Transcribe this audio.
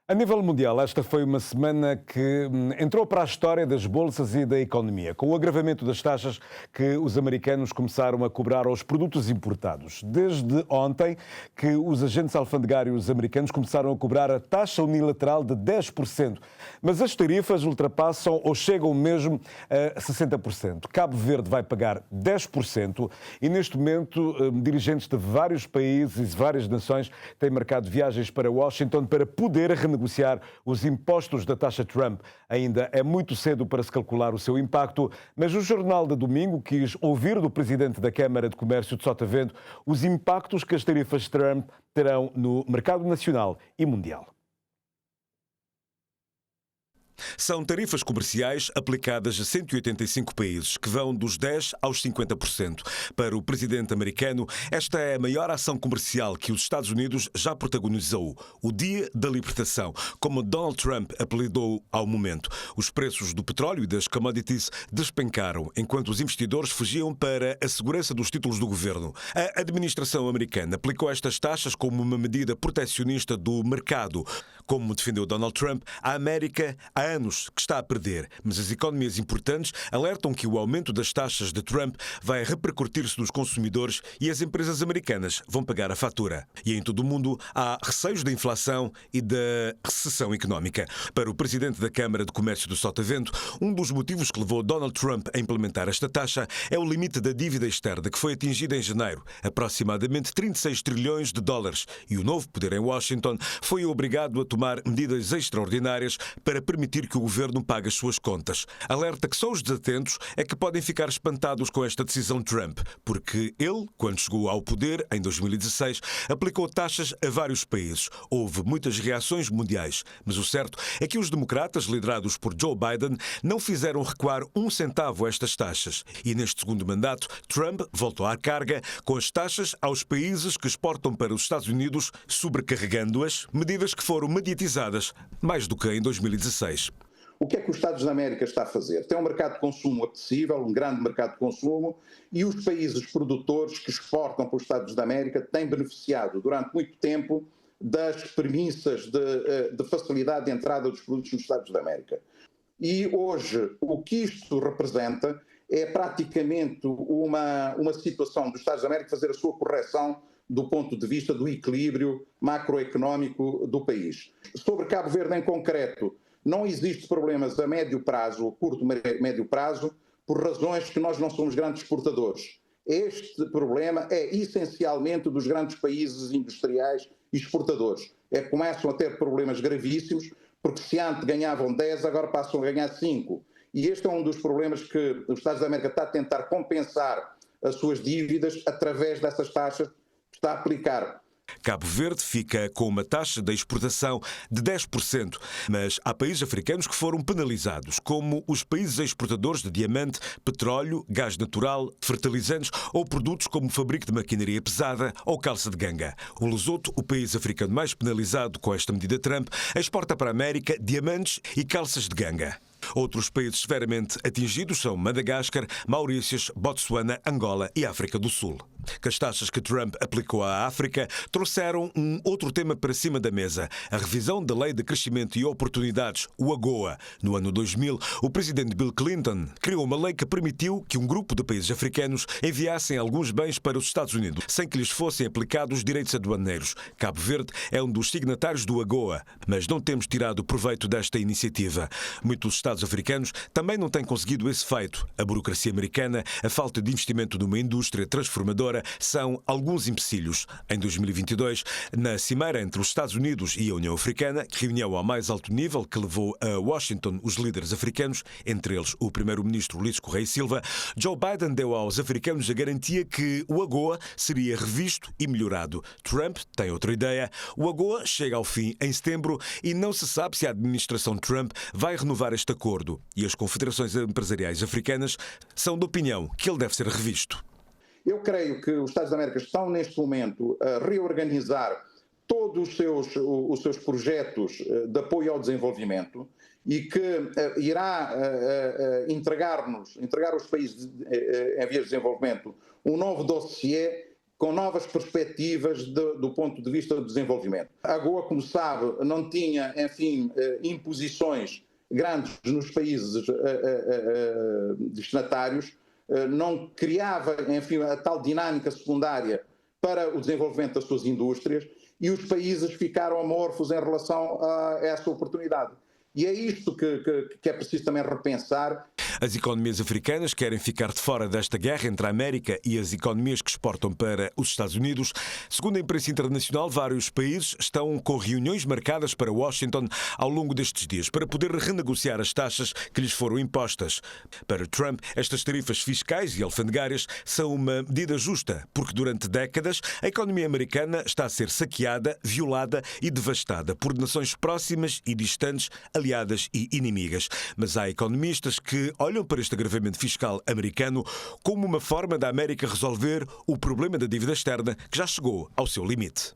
A nível mundial, esta foi uma semana que entrou para a história das bolsas e da economia, com o agravamento das taxas que os americanos começaram a cobrar aos produtos importados. Desde ontem que os agentes alfandegários americanos começaram a cobrar a taxa unilateral de 10%, mas as tarifas ultrapassam ou chegam mesmo a 60%. Cabo Verde vai pagar 10% e, neste momento, dirigentes de vários países e várias nações têm marcado viagens para Washington para poder renegociar os impostos da taxa Trump. Ainda é muito cedo para se calcular o seu impacto, mas o Jornal de Domingo quis ouvir do presidente da Câmara de Comércio de Sotavento os impactos que as tarifas Trump terão no mercado nacional e mundial. São tarifas comerciais aplicadas a 185 países, que vão dos 10% aos 50%. Para o presidente americano, esta é a maior ação comercial que os Estados Unidos já protagonizou. O Dia da Libertação, como Donald Trump apelidou ao momento. Os preços do petróleo e das commodities despencaram, enquanto os investidores fugiam para a segurança dos títulos do governo. A administração americana aplicou estas taxas como uma medida protecionista do mercado. Como defendeu Donald Trump, a América há anos que está a perder, mas as economias importantes alertam que o aumento das taxas de Trump vai repercutir-se nos consumidores e as empresas americanas vão pagar a fatura. E em todo o mundo há receios da inflação e da recessão económica. Para o presidente da Câmara de Comércio do Sotavento, um dos motivos que levou Donald Trump a implementar esta taxa é o limite da dívida externa, que foi atingida em janeiro, aproximadamente 36 trilhões de dólares, e o novo poder em Washington foi obrigado a tomar medidas extraordinárias para permitir que o governo pague as suas contas. Alerta que só os desatentos é que podem ficar espantados com esta decisão de Trump, porque ele, quando chegou ao poder, em 2016, aplicou taxas a vários países. Houve muitas reações mundiais, mas o certo é que os democratas, liderados por Joe Biden, não fizeram recuar um centavo estas taxas. E neste segundo mandato, Trump voltou à carga com as taxas aos países que exportam para os Estados Unidos, sobrecarregando-as, medidas que foram mediatizadas mais do que em 2016. O que é que os Estados da América está a fazer? Tem um mercado de consumo apetecível, um grande mercado de consumo, e os países produtores que exportam para os Estados da América têm beneficiado durante muito tempo das premissas de facilidade de entrada dos produtos nos Estados da América. E hoje o que isto representa é praticamente uma situação dos Estados da América fazer a sua correção do ponto de vista do equilíbrio macroeconómico do país. Sobre Cabo Verde em concreto, não existe problemas a médio prazo, curto e médio prazo, por razões que nós não somos grandes exportadores. Este problema é essencialmente dos grandes países industriais e exportadores. Começam a ter problemas gravíssimos, porque se antes ganhavam 10, agora passam a ganhar 5. E este é um dos problemas que os Estados da América está a tentar compensar as suas dívidas através dessas taxas que está a aplicar. Cabo Verde fica com uma taxa de exportação de 10%, mas há países africanos que foram penalizados, como os países exportadores de diamante, petróleo, gás natural, fertilizantes ou produtos como fabrico de maquinaria pesada ou calça de ganga. O Lesoto, o país africano mais penalizado com esta medida Trump, exporta para a América diamantes e calças de ganga. Outros países severamente atingidos são Madagascar, Maurícias, Botsuana, Angola e África do Sul. Que as taxas que Trump aplicou à África trouxeram um outro tema para cima da mesa, a revisão da Lei de Crescimento e Oportunidades, o AGOA. No ano 2000, o presidente Bill Clinton criou uma lei que permitiu que um grupo de países africanos enviassem alguns bens para os Estados Unidos, sem que lhes fossem aplicados direitos aduaneiros. Cabo Verde é um dos signatários do AGOA, mas não temos tirado proveito desta iniciativa. Muitos Estados africanos também não têm conseguido esse feito. A burocracia americana, a falta de investimento numa indústria transformadora são alguns empecilhos. Em 2022, na cimeira entre os Estados Unidos e a União Africana, reunião ao mais alto nível que levou a Washington os líderes africanos, entre eles o primeiro-ministro Ulisses Correia Silva, Joe Biden deu aos africanos a garantia que o AGOA seria revisto e melhorado. Trump tem outra ideia. O AGOA chega ao fim em setembro e não se sabe se a administração Trump vai renovar este acordo. E as confederações empresariais africanas são de opinião que ele deve ser revisto. Eu creio que os Estados da América estão neste momento a reorganizar todos os seus projetos de apoio ao desenvolvimento e que irá entregar aos países em vias de desenvolvimento um novo dossiê com novas perspectivas do ponto de vista do desenvolvimento. A AGOA, como sabe, não tinha, enfim, imposições grandes nos países destinatários, não criava, enfim, a tal dinâmica secundária para o desenvolvimento das suas indústrias, e os países ficaram amorfos em relação a essa oportunidade. E é isto que é preciso também repensar. As economias africanas querem ficar de fora desta guerra entre a América e as economias que exportam para os Estados Unidos. Segundo a imprensa internacional, vários países estão com reuniões marcadas para Washington ao longo destes dias para poder renegociar as taxas que lhes foram impostas. Para Trump, estas tarifas fiscais e alfandegárias são uma medida justa, porque durante décadas a economia americana está a ser saqueada, violada e devastada por nações próximas e distantes, aliadas e inimigas. Mas há economistas que olham para este agravamento fiscal americano como uma forma da América resolver o problema da dívida externa que já chegou ao seu limite.